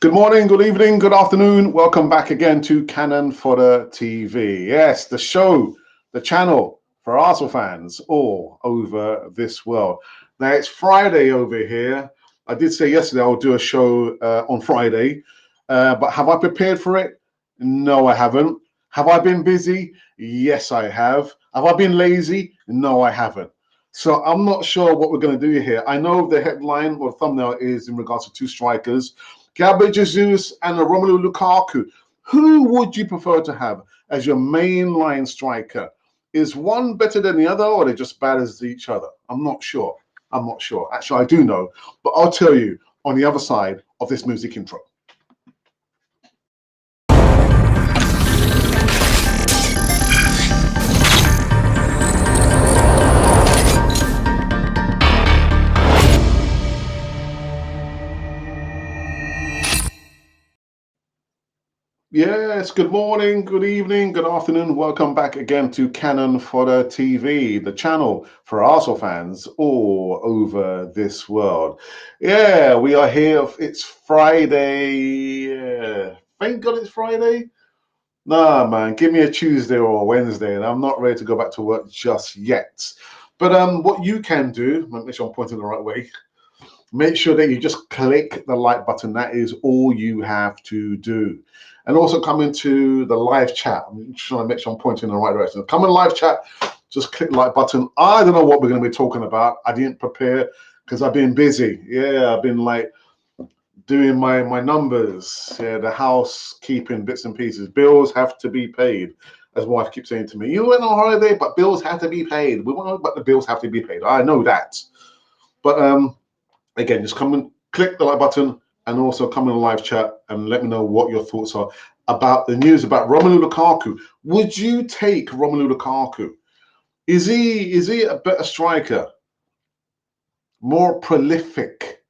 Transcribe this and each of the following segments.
Good morning, good evening, good afternoon. Welcome back again to Cannon Fodder TV. Yes, the show, the channel for Arsenal fans all over this world. Now, it's Friday over here. I did say yesterday I'll do a show on Friday, but have I prepared for it? No, I haven't. Have I been busy? Yes, I have. Have I been lazy? No, I haven't. So I'm not sure what we're going to do here. I know the headline or thumbnail is in regards to two strikers. Gabriel Jesus and Romelu Lukaku. Who would you prefer to have as your main line striker? Is one better than the other, or are they just bad as each other? I'm not sure. I'm not sure. Actually, I do know, but I'll tell you on the other side of this music intro. Yes, good morning, good evening, good afternoon. Welcome back again to Cannon Fodder TV, the channel for Arsenal fans all over this world. Yeah, we are here. It's Friday. Thank God it's Friday. Nah, man, give me a Tuesday or a Wednesday, and I'm not ready to go back to work just yet. But what you can do, make sure I'm pointing the right way. Make sure that you just click the like button. That is all you have to do. And also come into the live chat. I'm trying to make sure I'm pointing in the right direction. Come in live chat, just click the like button. I don't know what we're going to be talking about. I didn't prepare because I've been busy. Yeah, I've been like doing my numbers. Yeah, the housekeeping bits and pieces. Bills have to be paid. As wife keeps saying to me, you went on holiday, but bills have to be paid. We want, but the bills have to be paid. I know that. But again, just come and click the like button and also come in the live chat and let me know what your thoughts are about the news about Romelu Lukaku. Would you take Romelu Lukaku? Is he a better striker, more prolific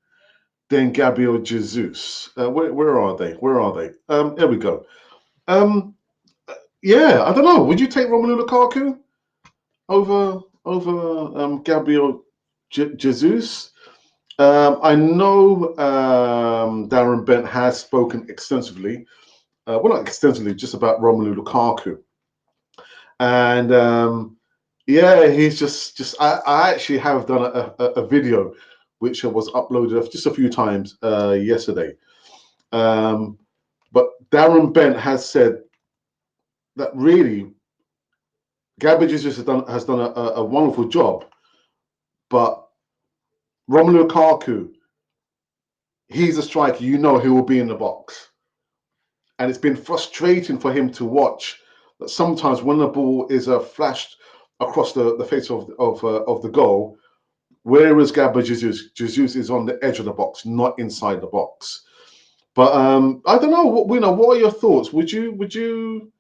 than Gabriel Jesus? Where are they? Where are they? There we go. Um, yeah, I don't know. Would you take Romelu Lukaku over Gabriel Jesus? I know Darren Bent has spoken extensively, well, not extensively, just about Romelu Lukaku. And yeah, he's just I actually have done a video which was uploaded just a few times yesterday. But Darren Bent has said that really Gabriel Jesus has done a wonderful job, but Romelu Lukaku, he's a striker, you know he will be in the box. And it's been frustrating for him to watch that sometimes when the ball is flashed across the face of the goal, whereas Gabriel Jesus is on the edge of the box, not inside the box. But I don't know. What are your thoughts? Would you?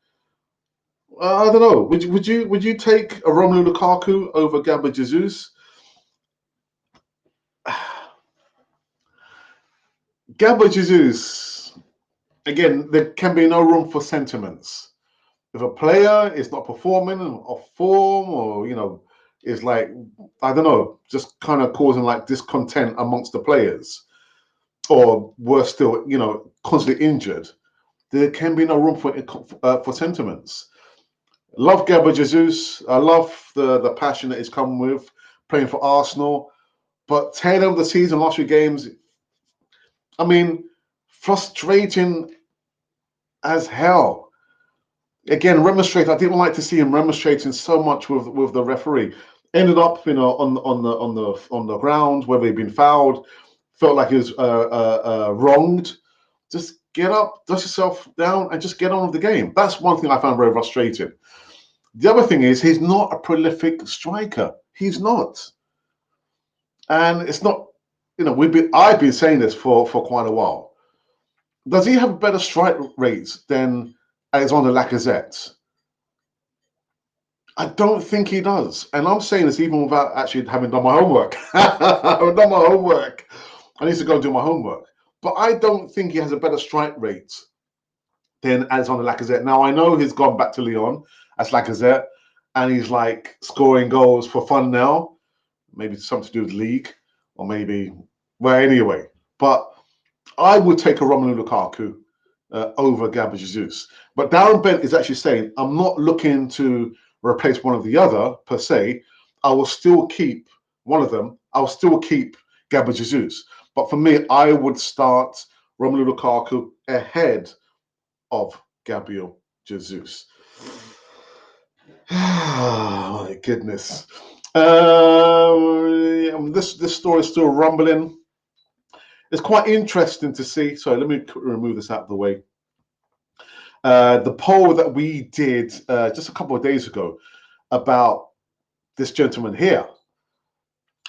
I don't know. Would you take a Romelu Lukaku over Gabriel Jesus? Gabriel Jesus, again, there can be no room for sentiments. If a player is not performing off form, or is like, I don't know, just kind of causing like discontent amongst the players, or worse still, constantly injured, there can be no room for sentiments. Love Gabriel Jesus. I love the passion that he's come with playing for Arsenal, but tail end of the season, last few games, I mean, frustrating as hell. Again, remonstrate. I didn't like to see him remonstrating so much with the referee. Ended up, on the ground, whether he'd been fouled, felt like he was wronged. Just get up, dust yourself down, and just get on with the game. That's one thing I found very frustrating. The other thing is he's not a prolific striker. He's not, and it's not. I've been saying this for quite a while. Does he have better strike rates than Alexander Lacazette? I don't think he does. And I'm saying this even without actually having done my homework. I've done my homework. I need to go and do my homework. But I don't think he has a better strike rate than Alexander Lacazette. Now, I know he's gone back to Lyon as Lacazette, and he's like scoring goals for fun now. Maybe something to do with league, or maybe, well, anyway. But I would take a Romelu Lukaku over Gabriel Jesus. But Darren Bent is actually saying, I'm not looking to replace one of the other per se. I will still keep one of them. I'll still keep Gabriel Jesus. But for me, I would start Romelu Lukaku ahead of Gabriel Jesus. Oh, my goodness. This story is still rumbling. It's quite interesting to see. So let me remove this out of the way. The poll that we did just a couple of days ago about this gentleman here,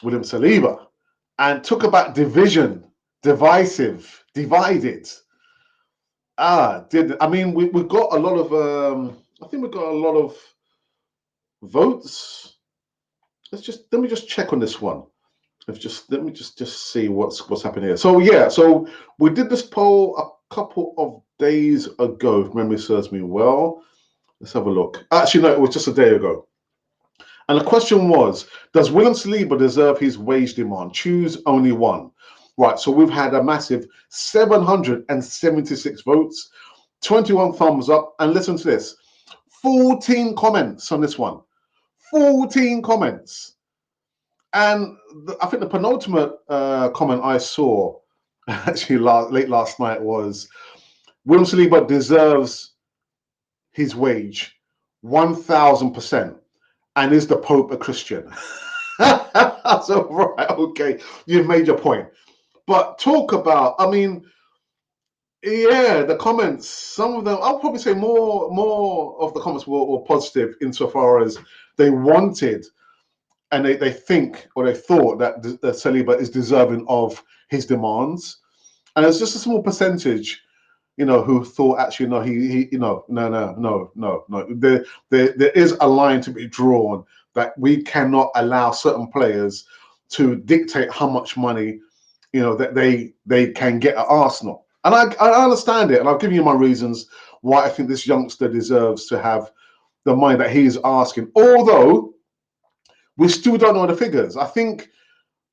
William Saliba, and talk about division, divisive, divided. I mean we got a lot of I think we got a lot of votes. Let me just check on this one. Let me just see what's happening here. So yeah, so we did this poll a couple of days ago, if memory serves me well. Let's have a look. Actually, no, it was just a day ago. And the question was, does William Saliba deserve his wage demand? Choose only one. Right, so we've had a massive 776 votes, 21 thumbs up, and listen to this, 14 comments on this one. 14 comments. And I think the penultimate comment I saw actually late last night was, William Saliba deserves his wage 1000%. And is the Pope a Christian? So, right, okay, you've made your point. But talk about, I mean, yeah, the comments, some of them, I'll probably say more of the comments were positive insofar as they wanted and they think or they thought that Saliba is deserving of his demands. And it's just a small percentage, who thought actually, no, he no. There is a line to be drawn that we cannot allow certain players to dictate how much money, that they can get at Arsenal. And I understand it, and I'll give you my reasons why I think this youngster deserves to have the money that he's asking. Although we still don't know the figures. I think,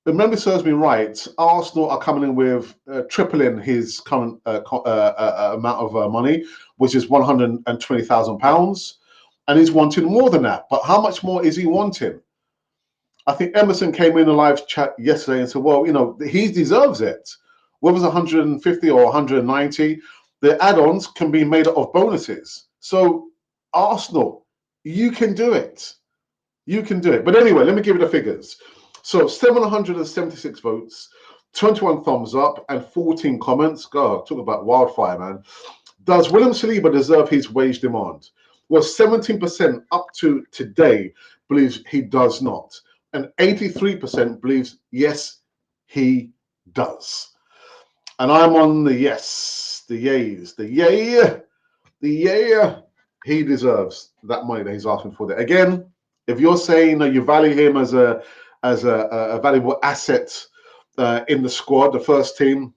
if memory serves me right, Arsenal are coming in with tripling his current amount of money, which is £120,000, and he's wanting more than that. But how much more is he wanting? I think Emerson came in a live chat yesterday and said, well, he deserves it. Whether it's 150 or 190, the add-ons can be made up of bonuses. So Arsenal, you can do it. You can do it. But anyway, let me give you the figures. So 776 votes, 21 thumbs up, and 14 comments. God, talk about wildfire, man. Does William Saliba deserve his wage demand? Well, 17% up to today believes he does not. And 83% believes, yes, he does. And I'm on the yes, the yays, the yay. He deserves that money that he's asking for. There again, if you're saying that you value him as a valuable asset in the squad, the first team,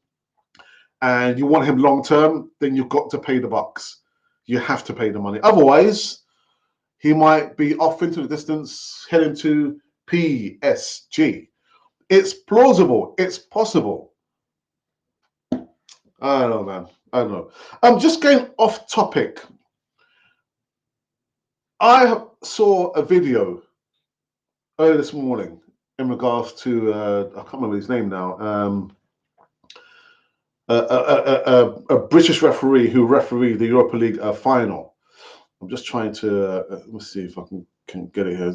and you want him long term, then you've got to pay the bucks. You have to pay the money. Otherwise, he might be off into the distance, heading to PSG. It's plausible. It's possible. I don't know, man. I don't know. I'm just going off topic. I saw a video earlier this morning in regards to I can't remember his name now. A British referee who refereed the Europa League final. I'm just trying to let me see if I can get it here.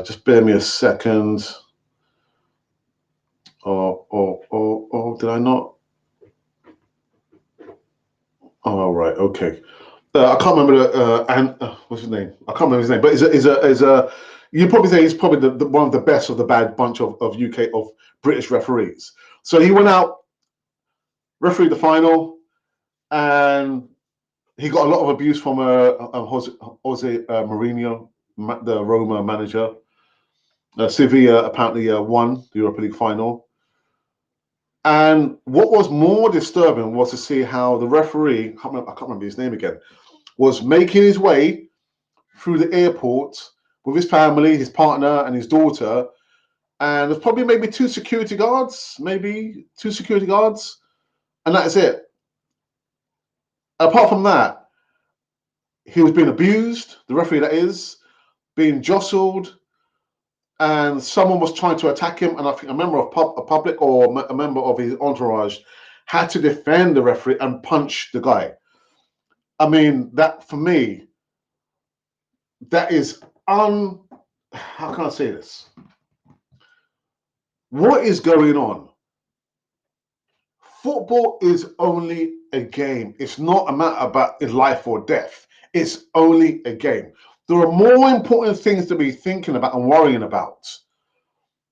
Just bear me a second. Oh, did I not? Oh, right, okay. I can't remember what's his name. I can't remember his name, but is a you probably say he's probably the one of the best of the bad bunch of UK of British referees. So he went out, refereed the final, and he got a lot of abuse from Jose Mourinho, the Roma manager. Sevilla apparently won the Europa League final. And what was more disturbing was to see how the referee, I can't remember his name again, was making his way through the airport with his family, his partner, and his daughter, and there's probably maybe two security guards, and that's it. Apart from that, he was being abused, the referee that is, being jostled, and someone was trying to attack him, and I think a member of a public or a member of his entourage had to defend the referee and punch the guy. I mean, that for me, that is how can I say this? What is going on? Football is only a game. It's not a matter about life or death. It's only a game. There are more important things to be thinking about and worrying about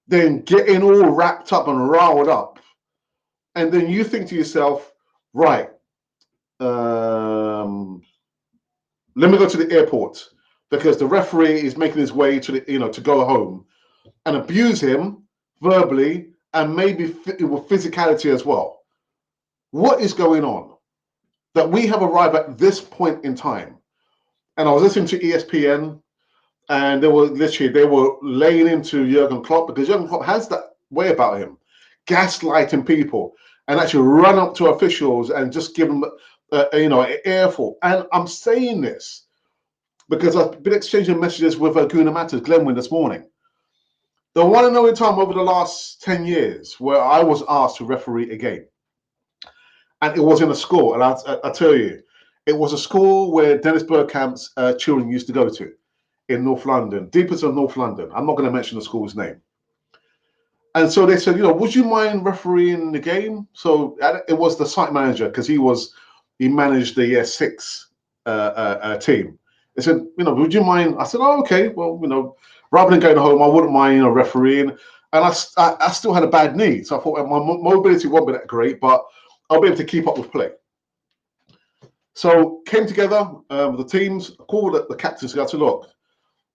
than getting all wrapped up and riled up. And then you think to yourself, right, let me go to the airport because the referee is making his way to to go home, and abuse him verbally and maybe with physicality as well. What is going on? That we have arrived at this point in time. And I was listening to ESPN, and they were laying into Jurgen Klopp, because Jurgen Klopp has that way about him, gaslighting people and actually run up to officials and just give them an earful. And I'm saying this because I've been exchanging messages with Guna Matters, Glenwyn, this morning. The one and only time over the last 10 years where I was asked to referee a game, and it was in a school, and I tell you, it was a school where Dennis Bergkamp's children used to go to in North London, deepest of North London. I'm not going to mention the school's name. And so they said, would you mind refereeing the game? So it was the site manager, because he managed the year 6 team. They said, would you mind? I said, oh, okay. Well, rather than going home, I wouldn't mind, refereeing. And I still had a bad knee, so I thought my mobility won't be that great, but I'll be able to keep up with play. So came together with the teams, called the captains to go to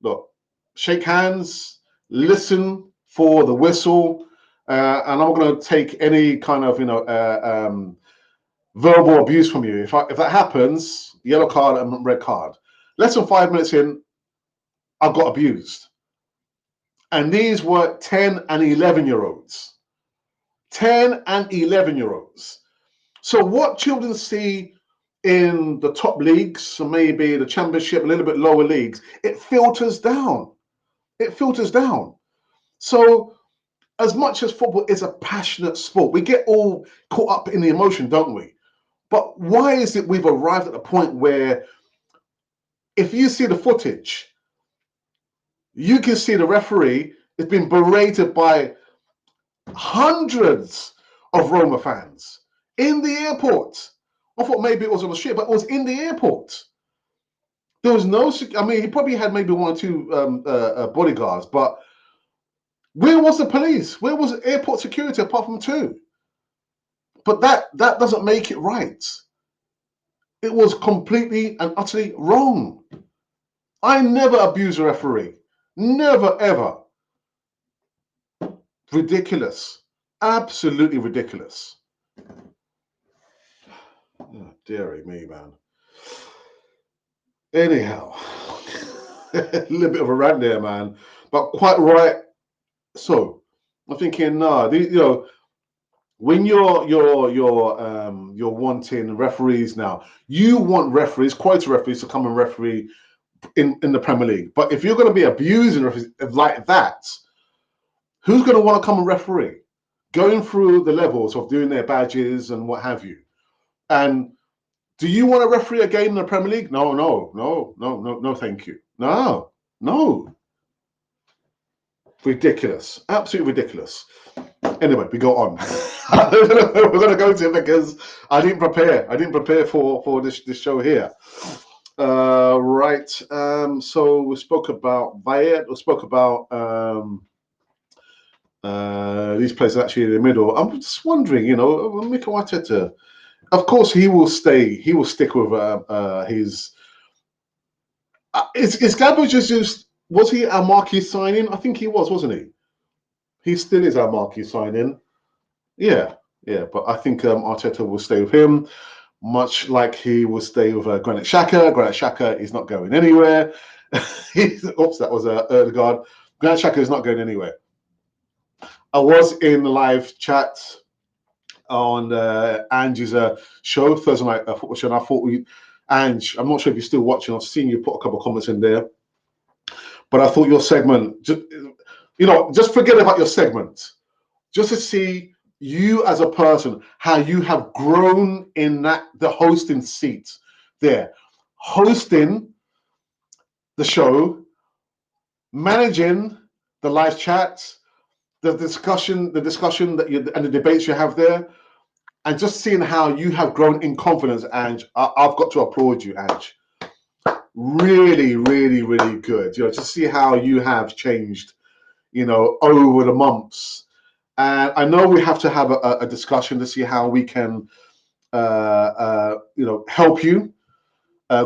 look, shake hands, listen for the whistle, and I'm not going to take any kind of verbal abuse from you. If that happens, yellow card and red card. Less than 5 minutes in, I got abused, and these were 10 and 11-year-olds. 10 and 11-year-olds. So what children see in the top leagues, so maybe the championship, a little bit lower leagues, it filters down. It filters down. So as much as football is a passionate sport, we get all caught up in the emotion, don't we? But why is it we've arrived at a point where if you see the footage, you can see the referee has been berated by hundreds of Roma fans in the airport. I thought maybe it was on the street, but it was in the airport. There was no, I mean, he probably had maybe 1 or 2 bodyguards, but where was the police? Where was the airport security apart from 2? But that doesn't make it right. It was completely and utterly wrong. I never abuse a referee. Never, ever. Ridiculous. Absolutely ridiculous. Oh, dearie me, man. Anyhow, a little bit of a rant there, man, but quite right. So I'm thinking, when you're wanting referees now, you want referees, quality referees, to come and referee in the Premier League. But if you're going to be abusing referees like that, who's going to want to come and referee? Going through the levels of doing their badges and what have you. And do you want to referee a game in the Premier League? No, thank you. No. Ridiculous. Absolutely ridiculous. Anyway, we go on. We're going to go to it because I didn't prepare for this show here. Right. So we spoke about Bayet. We spoke about these players actually in the middle. I'm just wondering, Mikel Arteta, of course, he will stay. He will stick with his. Is Gabriel Jesus? Was he our marquee signing? I think he was, wasn't he? He still is our marquee signing. Yeah. But I think Arteta will stay with him, much like he will stay with Granit Xhaka. Granit Xhaka is not going anywhere. Oops, that was Erdegaard. Granit Xhaka is not going anywhere. I was in live chat on Angie's show, Thursday night football show, and I thought Ange, I'm not sure if you're still watching. I've seen you put a couple of comments in there, but I thought your segment, just forget about your segment, just to see you as a person, how you have grown in the hosting seat there, hosting the show, managing the live chats, the discussion that and the debates you have there, and just seeing how you have grown in confidence, Ange. I've got to applaud you, Ange. Really, really, really good. To see how you have changed, over the months. And I know we have to have a discussion to see how we can, help you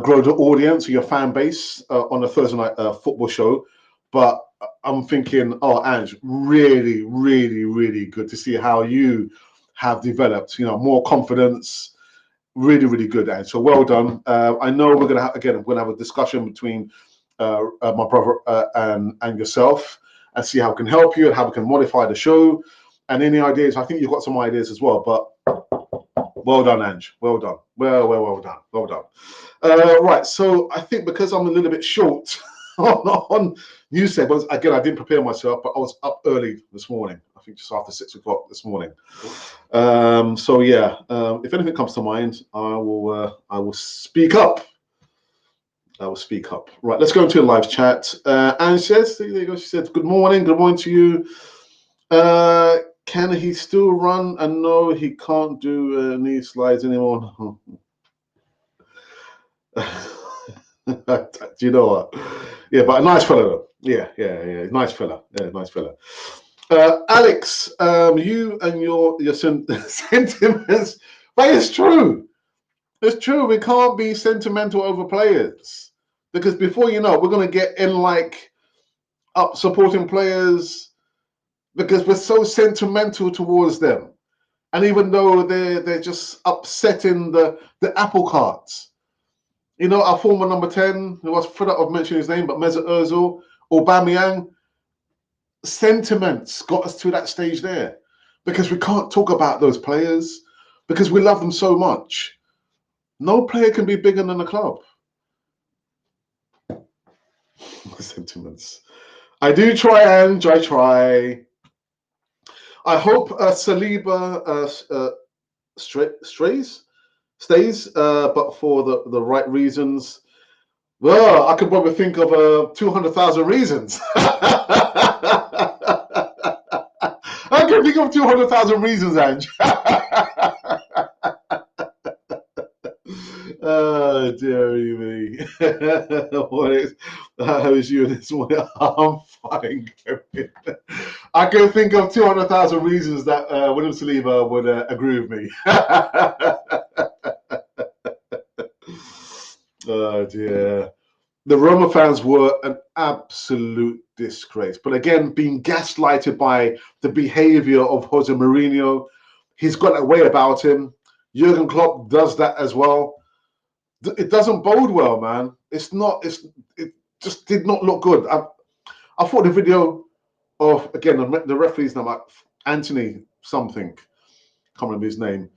grow the audience or your fan base on a Thursday night football show. But I'm thinking, Ange, really, really, really good to see how you have developed, more confidence. Really, really good, Ange. So well done. I know we're gonna have a discussion between my brother and yourself, and see how we can help you and how we can modify the show. And any ideas? I think you've got some ideas as well. But well done, Ange. Well done. Well done. Well done. Right. So I think because I'm a little bit short on news segments, again, I didn't prepare myself, but I was up early this morning. I think just after 6 o'clock this morning. So yeah, if anything comes to mind, I will speak up. I will speak up. Right, let's go into a live chat. Anne says, there you go. She said, good morning to you. Can he still run? And no, he can't do knee slides anymore. Do you know what? Yeah, but a nice fella though. Yeah, nice fella. Yeah, nice fella. Alex, you and your sentiments, but it's true. It's true. We can't be sentimental over players, because before you know, we're going to get in up supporting players because we're so sentimental towards them, and even though they're just upsetting the apple carts. Our former number 10, who was fed up of mentioning his name, but Mesut Ozil, Aubameyang, sentiments got us to that stage there, because we can't talk about those players because we love them so much. No player can be bigger than the club. Sentiments. I do try, Ange. I try. I hope Saliba stays, but for the right reasons. Well, I could probably think of 200,000 reasons. I can think of 200,000 reasons, Ange. Oh, dearie me. How is you this morning? I'm fine, Kevin. I can think of 200,000 reasons that William Saliba would agree with me. Oh, dear. The Roma fans were an absolute disgrace. But again, being gaslighted by the behavior of Jose Mourinho, he's got that way about him. Jurgen Klopp does that as well. It doesn't bode well, man. It just did not look good. I thought the video of, again, the referee's name, like Anthony something, can't remember his name,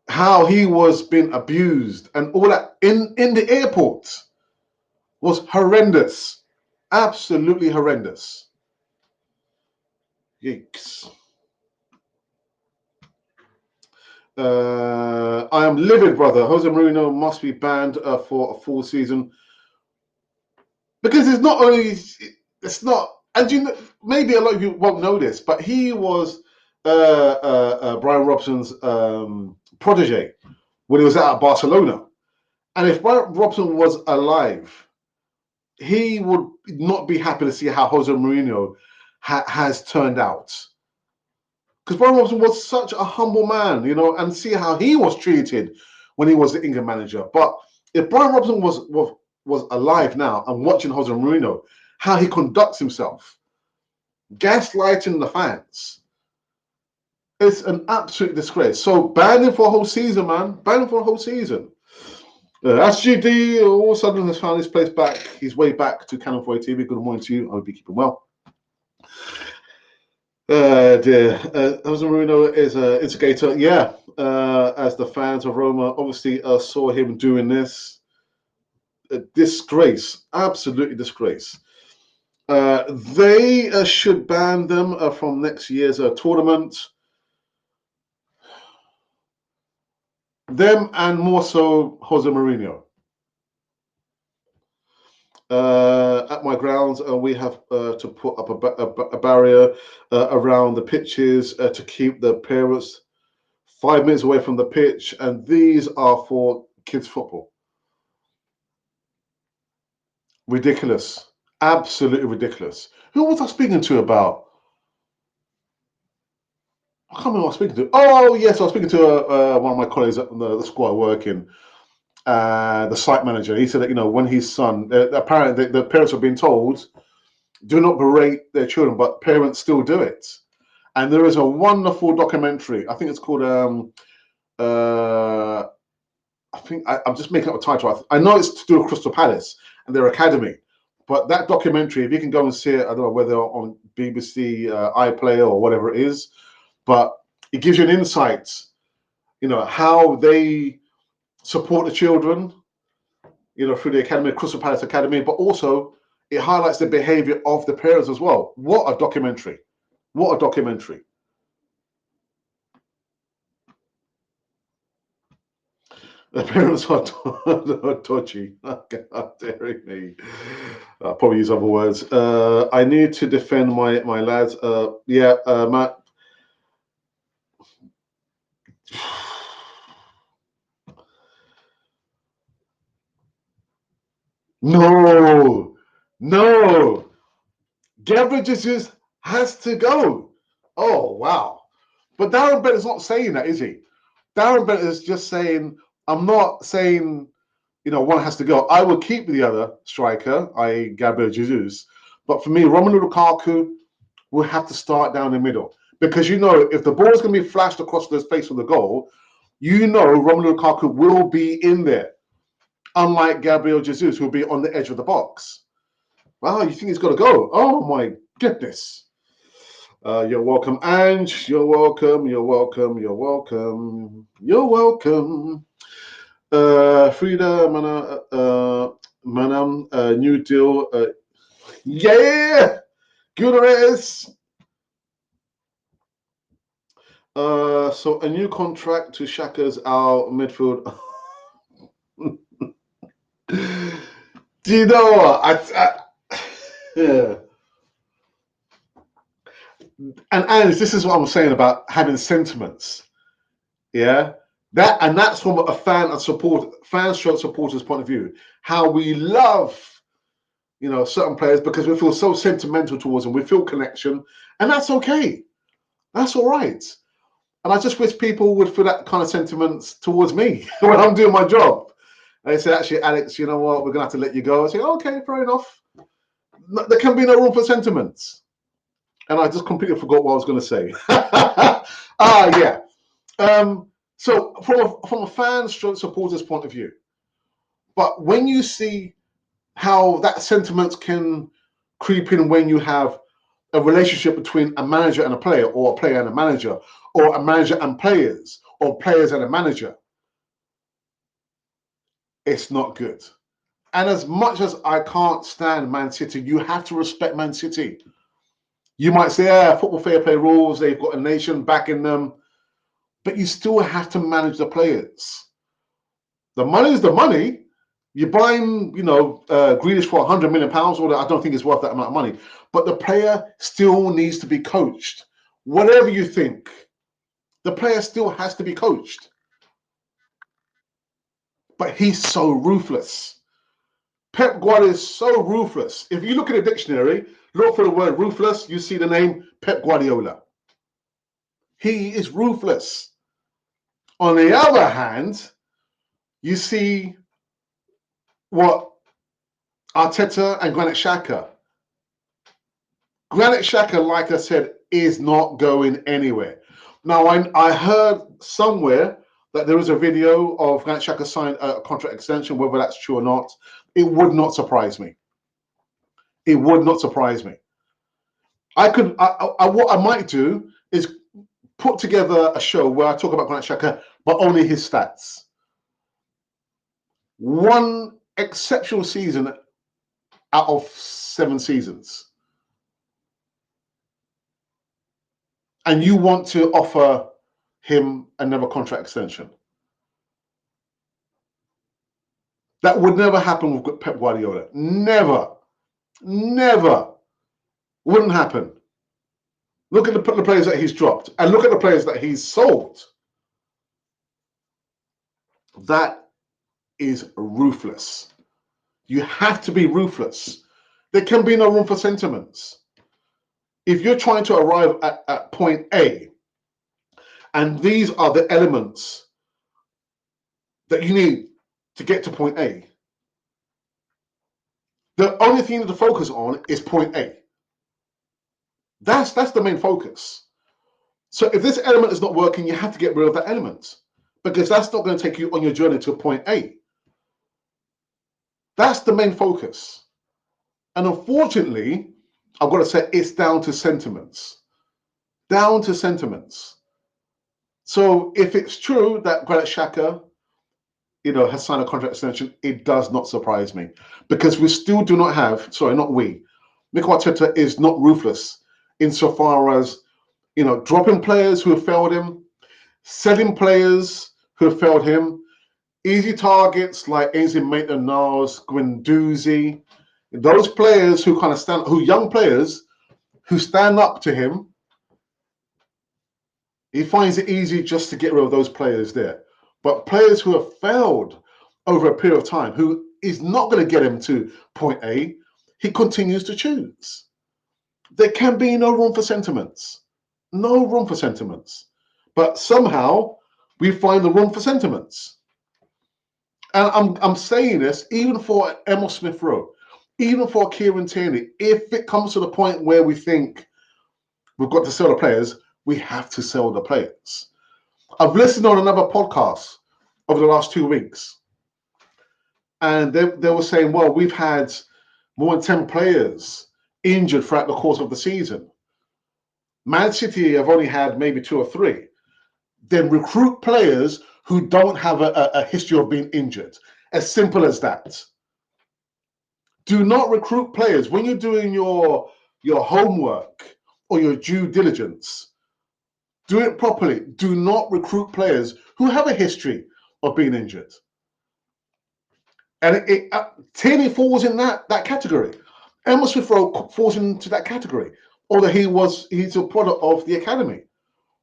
how he was being abused and all that in the airport was horrendous. Absolutely horrendous. Yikes. I am livid, brother. Jose Mourinho must be banned for a full season, because it's not, and maybe a lot of you won't know this, but he was Brian Robson's protege when he was out at Barcelona. And if Brian Robson was alive, he would not be happy to see how Jose Mourinho has turned out. Because Brian Robson was such a humble man, and see how he was treated when he was the England manager. But if Brian Robson was alive now and watching Jose Mourinho, how he conducts himself, gaslighting the fans, it's an absolute disgrace. So ban him for a whole season, man. Ban him for a whole season. SGD all of a sudden has found his place back, his way back to Canon 4 TV. Good morning to you. I hope you keep him well. Dear. Jose Mourinho is an instigator. Yeah, as the fans of Roma obviously saw him doing this. A disgrace, absolutely disgrace. They should ban them from next year's tournament. Them and more so Jose Mourinho. At my grounds, we have to put up a barrier around the pitches to keep the parents 5 minutes away from the pitch, and these are for kids' football. Ridiculous. Absolutely ridiculous. Who was I speaking to about? I can't remember who I was speaking to. Oh, yes, I was speaking to one of my colleagues at the squad working, the site manager. He said that, when his son, apparently the parents have been told, do not berate their children, but parents still do it. And there is a wonderful documentary. I think it's called, uh, I'm just making up a title. I know it's to do with Crystal Palace and their academy. But that documentary, if you can go and see it, I don't know whether on BBC iPlayer or whatever it is, but it gives you an insight, how they support the children, through the academy, Crystal Palace Academy, but also it highlights the behavior of the parents as well. What a documentary. What a documentary. The parents are dodgy. God daring me. I'll probably use other words. I need to defend my lads. Yeah, Matt. No, no. Gabriel Jesus has to go. Oh, wow. But Darren Bent is not saying that, is he? Darren Bent is just saying, I'm not saying, one has to go. I will keep the other striker, i.e. Gabriel Jesus. But for me, Romelu Lukaku will have to start down the middle. Because, if the ball is going to be flashed across the space of the goal, Romelu Lukaku will be in there. Unlike Gabriel Jesus, who will be on the edge of the box. Wow, you think he's got to go? Oh, my goodness. You're welcome, Ange. You're welcome. You're welcome. You're welcome. You're welcome. Frida, Manam, New Deal. Yeah, Guterres. So a new contract to Shaka's our midfield. Do you know what? Yeah. And this is what I'm saying about having sentiments. Yeah. That's from a supporter's point of view. How we love, certain players because we feel so sentimental towards them. We feel connection, and that's okay. That's all right. And I just wish people would feel that kind of sentiments towards me when I'm doing my job. And they say, actually, Alex, you know what? We're gonna have to let you go. I say, okay, fair enough. There can be no room for sentiments. And I just completely forgot what I was going to say. Yeah. So from a fan supporter's point of view, but when you see how that sentiment can creep in when you have a relationship between a manager and a player, or a player and a manager, or a manager and players, or players and a manager, it's not good. And as much as I can't stand Man City, you have to respect Man City. You might say, football fair play rules, they've got a nation backing them, but you still have to manage the players. The money is the money. You're buying, Grealish for £100 million, or I don't think it's worth that amount of money. But the player still needs to be coached. Whatever you think, the player still has to be coached. But he's so ruthless. Pep Guardiola is so ruthless. If you look at a dictionary, look for the word ruthless, you see the name Pep Guardiola. He is ruthless. On the other hand, you see what Arteta and Granit Xhaka. Granit Xhaka, like I said, is not going anywhere. Now, I heard somewhere that there is a video of Granit Xhaka signed a contract extension. Whether that's true or not, it would not surprise me. It would not surprise me. What I might do is put together a show where I talk about Granit Xhaka, but only his stats. One exceptional season out of 7 seasons. And you want to offer him another contract extension. That would never happen with Pep Guardiola. Never. Never. Wouldn't happen. Look at the players that he's dropped and look at the players that he's sold. That is ruthless. You have to be ruthless. There can be no room for sentiments. If you're trying to arrive at point A, and these are the elements that you need to get to point A, the only thing you need to focus on is point A. That's the main focus. So if this element is not working, you have to get rid of that element because that's not going to take you on your journey to point A. That's the main focus. And unfortunately, I've got to say it's down to sentiments. Down to sentiments. So if it's true that Granit Xhaka, has signed a contract extension, it does not surprise me because we still do not have, not we, Mikel Arteta is not ruthless insofar as, dropping players who have failed him, selling players who have failed him, easy targets like Ainsley Maitland-Niles, Guendouzi, those players who kind of young players who stand up to him, he finds it easy just to get rid of those players there. But players who have failed over a period of time, who is not going to get him to point A, he continues to choose. There can be no room for sentiments. No room for sentiments. But somehow we find the room for sentiments. And I'm saying this even for Emil Smith Rowe, even for Kieran Tierney, if it comes to the point where we think we've got to sell the players, we have to sell the players. I've listened on another podcast over the last 2 weeks, and they were saying, well, we've had more than 10 players injured throughout the course of the season. Man City have only had maybe 2 or 3. Then recruit players who don't have a history of being injured. As simple as that. Do not recruit players when you're doing your homework or your due diligence. Do it properly. Do not recruit players who have a history of being injured. And Tierney falls in that category. Emil Smith Rowe falls into that category, although he's a product of the academy.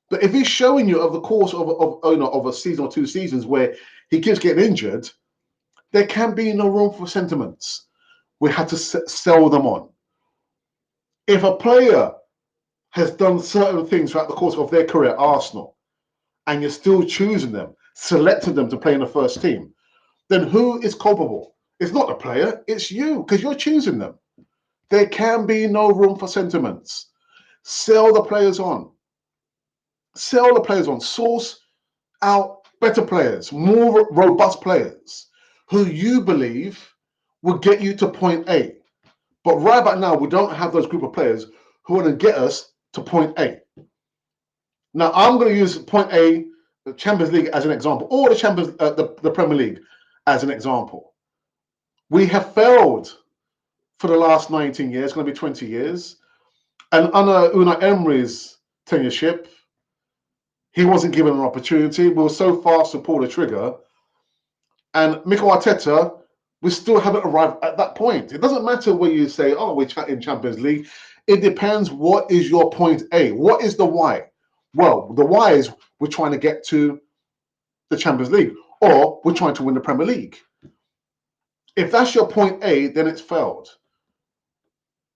But if he's showing you over the course of a season or 2 seasons where he keeps getting injured, there can be no room for sentiments. We have to sell them on. If a player has done certain things throughout the course of their career at Arsenal, and you're still choosing them, selecting them to play in the first team, then who is culpable? It's not the player, it's you, because you're choosing them. There can be no room for sentiments. Sell the players on. Sell the players on. Source out better players, more robust players, who you believe will get you to point A. But right about now, we don't have those group of players who are going to get us to point A. Now, I'm going to use point A, the Champions League, as an example, or the Premier League as an example. We have failed for the last 19 years, it's going to be 20 years. And under Unai Emery's tenureship, he wasn't given an opportunity. We were so fast to pull the trigger. And Mikel Arteta, we still haven't arrived at that point. It doesn't matter when you say, oh, we're in Champions League. It depends what is your point A. What is the why? Well, the why is we're trying to get to the Champions League or we're trying to win the Premier League. If that's your point A, then it's failed.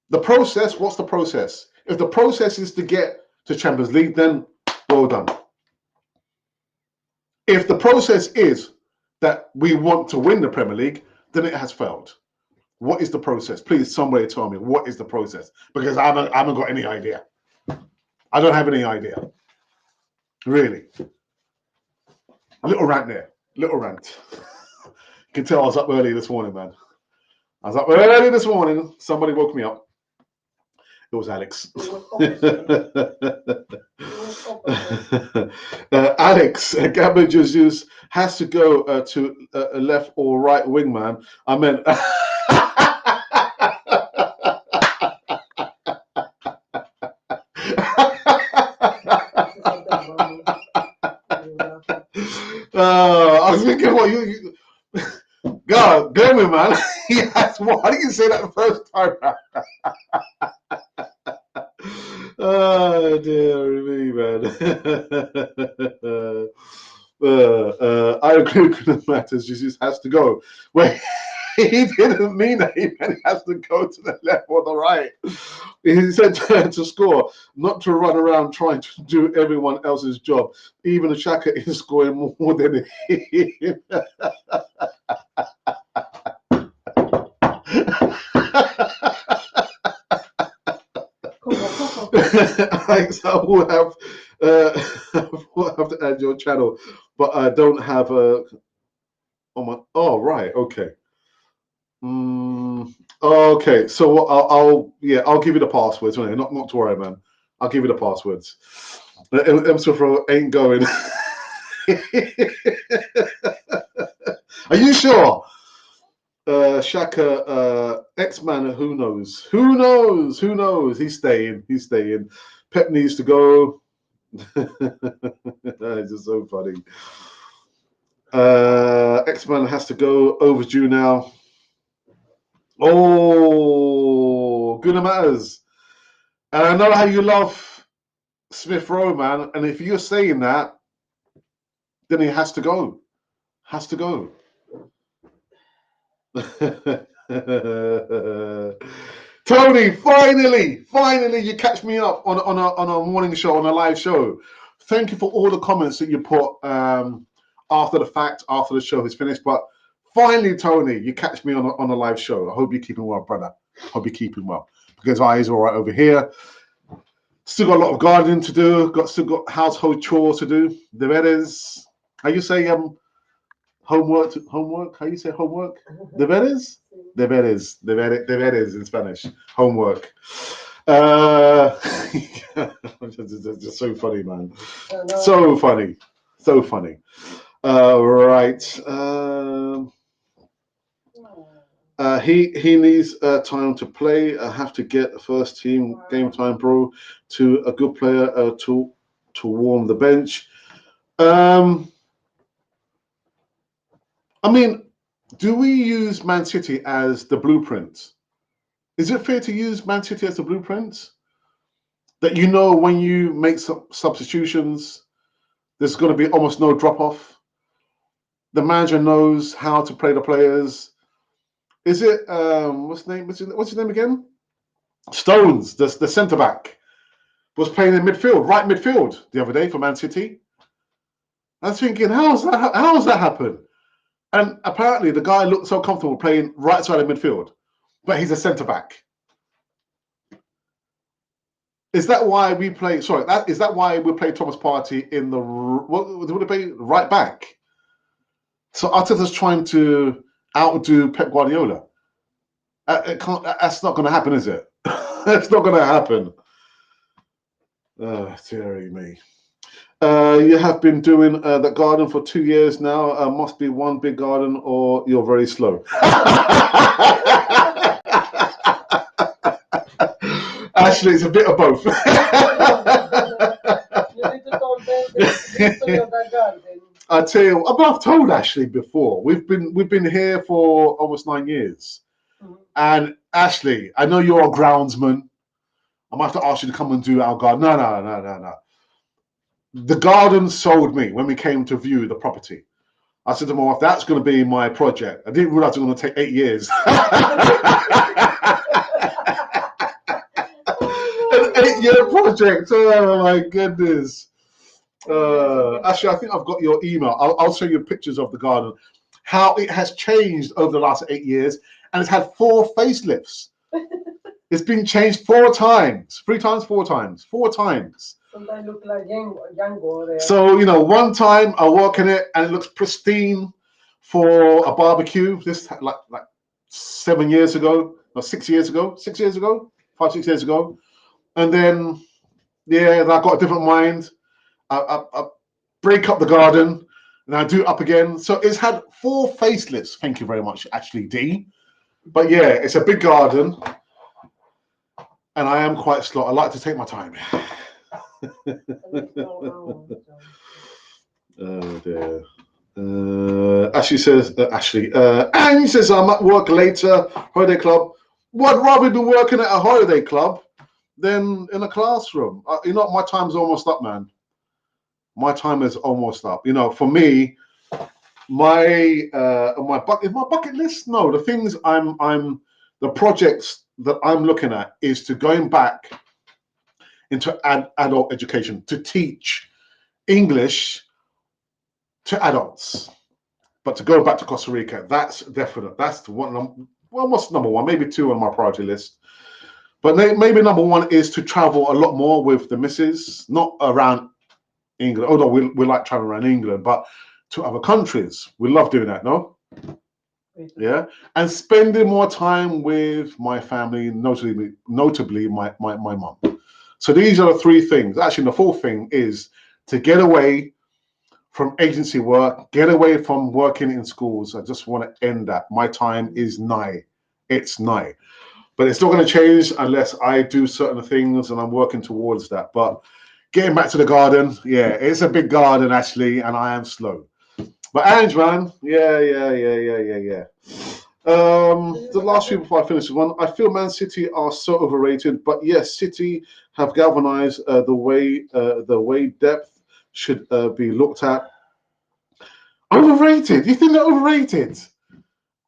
The process, what's the process? If the process is to get to Champions League, then well done. If the process is that we want to win the Premier League, then it has failed. What is the process? Please, somebody tell me, what is the process? Because I haven't got any idea. I don't have any idea. Really. A little rant there. Little rant. You can tell I was up early this morning, man. I was up early this morning. Somebody woke me up. It was Alex. It was opposite. It was opposite. Alex, Gabriel Jesus has to go to a left or right wing, man. I meant. I was thinking, what you God damn it, man. Yes, why didn't you say that the first time? Oh dear me, man. I agree with the matters. Jesus has to go. Wait, he didn't mean that. He meant he has to go to the left or the right. He said to score, not to run around trying to do everyone else's job. Even Xhaka is scoring more than him. Alex, I will have to add your channel, but I don't have a. Oh right, okay. Okay, so I'll give you the passwords. Not to worry, man. I'll give you the passwords. M ain't going. Are you sure? Xhaka, X-Man, who knows? Who knows? Who knows? He's staying. He's staying. Pep needs to go. It's just so funny. X-Man has to go. Overdue now. Oh, good matters. And I know how you love Smith Rowe, man. And if you're saying that, then he has to go. Has to go. Tony, finally, you catch me up on a morning show, on a live show. Thank you for all the comments that you put after the fact, after the show is finished. But finally, Tony, you catch me on a live show. I hope you're keeping well, brother. Hope you're keeping well. Because I is all right over here. Still got a lot of gardening to do. Still got household chores to do. Deberes. How you say homework? How you say homework? Deberes. Deberes in Spanish. Homework. Just so funny, man. So funny. Right. He needs time to play. I have to get the first team game time, bro, to a good player to warm the bench. I mean, do we use Man City as the blueprint? Is it fair to use Man City as the blueprint? That you know when you make substitutions, there's going to be almost no drop off. The manager knows how to play the players. Is it what's his name again? Stones, the centre back, was playing in midfield, right midfield the other day for Man City. I was thinking, how's that happen? And apparently the guy looked so comfortable playing right side of midfield, but he's a centre back. Is that why we play? Sorry, is that why we play Thomas Partey in the what would it be, right back? So Arteta's trying to outdo Pep Guardiola. That's not going to happen, is it? It's not going to happen. Oh, dearie me. You have been doing the garden for 2 years now. Must be one big garden, or you're very slow. Actually, it's a bit of both. I tell you, I've told Ashley before. We've been here for almost 9 years, and Ashley, I know you're a groundsman. I'm gonna have to ask you to come and do our garden. No. The garden sold me when we came to view the property. I said to my wife, that's going to be my project. I didn't realize it was going to take 8 years. An 8-year project. Oh my goodness. Actually, I think I've got your email. I'll show you pictures of the garden. How it has changed over the last 8 years, and it's had 4 facelifts. It's been changed 4 times. 3 times, 4 times. 4 times. Sometimes look like Django. So, one time I walk in it and it looks pristine for a barbecue. This like 7 years ago, or 6 years ago, 6 years ago, 5, 6 years ago. and then I got a different mind. I break up the garden, and I do it up again. So it's had 4 facelifts. Thank you very much, actually, D. But yeah, it's a big garden, and I am quite slow. I like to take my time. Oh dear. Ashley says, Annie says, I'm at work later, holiday club. Well, I'd rather be working at a holiday club than in a classroom. You know, my time's almost up, man. My time is almost up. You know, for me, my bucket list. No, the things the projects that I'm looking at is to going back into adult education to teach English to adults. But to go back to Costa Rica, that's definite. That's the one. Well, what's number one? Maybe 2 on my priority list. But maybe number 1 is to travel a lot more with the missus, not around England. Although we like traveling around England, but to other countries. We love doing that, no? Yeah. And spending more time with my family, notably my mum. So these are the 3 things. Actually, the 4th thing is to get away from agency work, get away from working in schools. I just want to end that. My time is nigh. It's nigh. But it's not going to change unless I do certain things, and I'm working towards that. But getting back to the garden, yeah, it's a big garden, actually, and I am slow. But Ange, man, yeah. The last few before I finish this one, I feel Man City are so overrated. But yes, City have galvanized the way depth should be looked at. Overrated? You think they're overrated?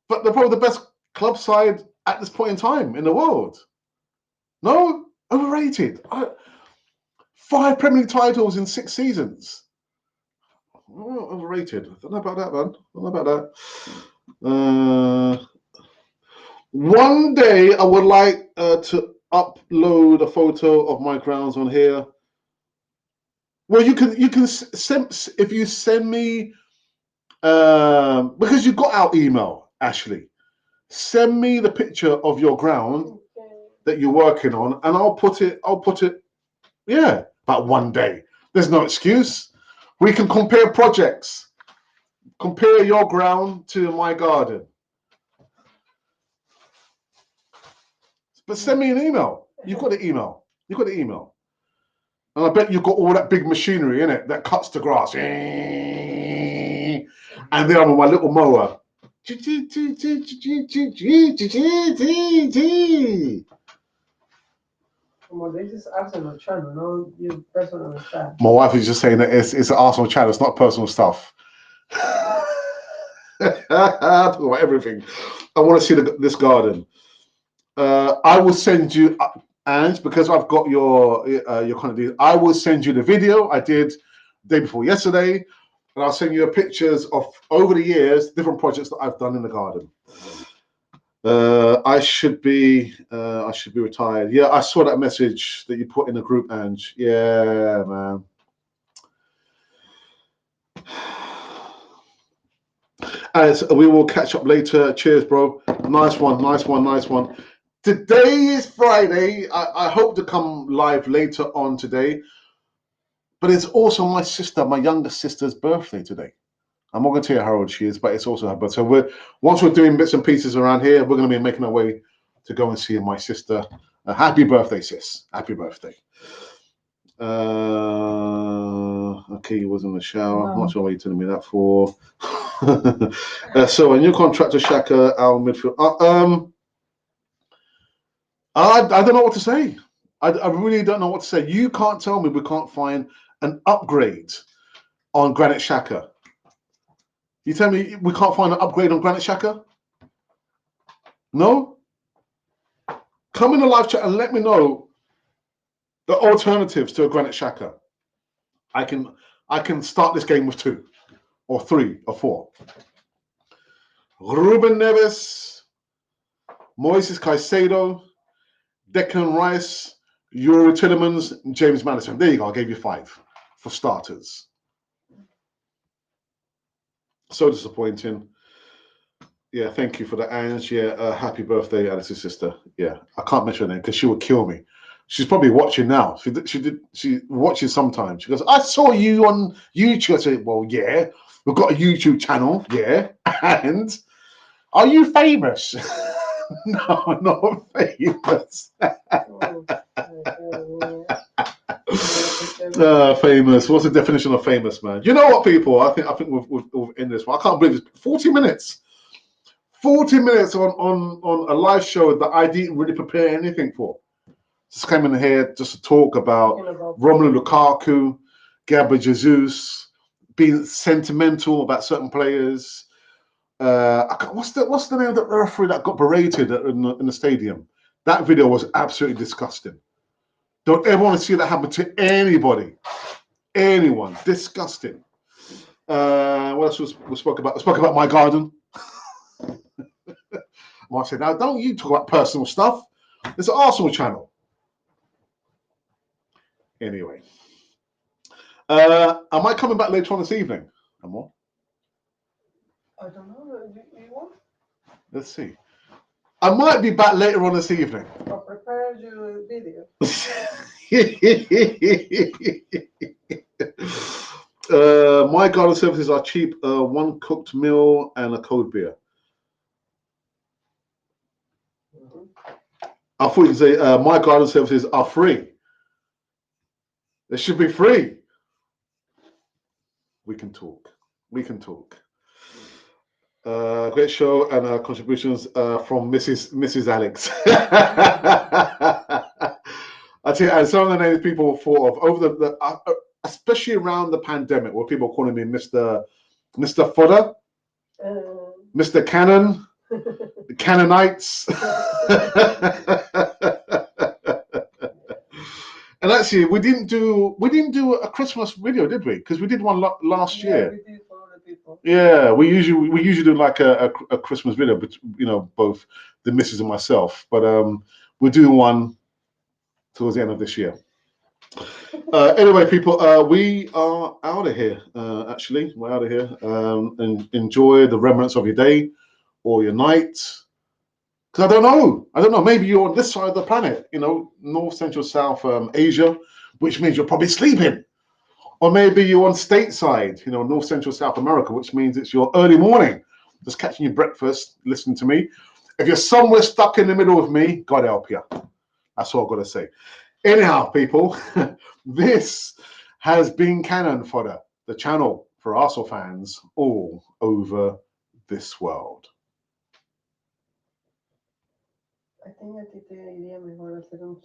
But they're probably the best club side at this point in time in the world. No? Overrated. 5 Premier League titles in 6 seasons. Oh, overrated. I don't know about that, man. I don't know about that. One day I would like to upload a photo of my grounds on here. Well, you can send, if you send me because you got our email, Ashley. Send me the picture of your ground that you're working on, and I'll put it. Yeah, but one day. There's no excuse. We can compare projects. Compare your ground to my garden. But send me an email. You've got the email. You've got the email. And I bet you've got all that big machinery in it that cuts the grass. And then I'm on my little mower. Well, they just Arsenal channel, no your personal stuff. My wife is just saying that it's an Arsenal channel. It's not personal stuff. Talk about everything. I want to see this garden. I will send you, and because I've got your kind of deal, I will send you the video I did the day before yesterday, and I'll send you pictures of over the years different projects that I've done in the garden. I should be retired. Yeah, I saw that message that you put in the group, Ange. Yeah, man. As we will catch up later. Cheers, bro. Nice one. Today is Friday. I hope to come live later on today. But it's also my sister, my younger sister's birthday today. I'm not going to tell you how old she is, but it's also her birthday. So once we're doing bits and pieces around here, we're going to be making our way to go and see my sister. Happy birthday, sis. Happy birthday. Okay, he was in the shower. No. I'm not sure what you're telling me that for. So a new contract to Shaka, our midfield. I don't know what to say. I really don't know what to say. You can't tell me we can't find an upgrade on Granit Xhaka. You tell me we can't find an upgrade on Granit Xhaka? No? Come in the live chat and let me know the alternatives to a Granit Xhaka. I can start this game with 2 or 3 or 4. Ruben Neves, Moises Caicedo, Declan Rice, Yuri Tillemans, and James Maddison. There you go. I gave you 5 for starters. So disappointing. Yeah, thank you for the Ange. Yeah, happy birthday, Alice's sister. Yeah, I can't mention her name because she would kill me. She's probably watching now. She watches sometimes. She goes, I saw you on YouTube. I said, well, yeah, we've got a YouTube channel, yeah. And are you famous? No, I'm not famous. Famous. What's the definition of famous, man? You know what, people? I think we've ended this one. I can't believe it's 40 minutes. 40 minutes on a live show that I didn't really prepare anything for. Just came in here just to talk about Romelu Lukaku, Gabriel Jesus, being sentimental about certain players. What's the name of the referee that got berated in the stadium? That video was absolutely disgusting. Don't ever want to see that happen to anybody, anyone. Disgusting. What else we spoke about? We spoke about my garden. I said, now don't you talk about personal stuff. It's an Arsenal channel. Anyway, am I coming back later on this evening? Amor? I don't know. You want? Let's see. I might be back later on this evening. I'll prepare you a video. My garden services are cheap. One cooked meal and a cold beer. I thought you'd say my garden services are free. They should be free. We can talk. We can talk. Great show and contributions from Mrs. Alex. I tell you, and some of the names people thought of over the especially around the pandemic, where people were calling me Mr. Fodder, Mr. Cannon, the Cannonites. And actually, we didn't do a Christmas video, did we? Because we did one last year. We did for other people. Yeah, we usually do like a Christmas video, but both the missus and myself. But we're doing one towards the end of this year. Anyway, people, we are out of here. Actually, we're out of here. And enjoy the remnants of your day or your night. Because I don't know. Maybe you're on this side of the planet, North, Central, South Asia, which means you're probably sleeping. Or maybe you're on stateside, North, Central, South America, which means it's your early morning, just catching your breakfast, listening to me. If you're somewhere stuck in the middle of me, God help you. That's all I've got to say. Anyhow, people, this has been Cannon Fodder, the channel for Arsenal fans all over this world. I think a ti te iría mejor hacer un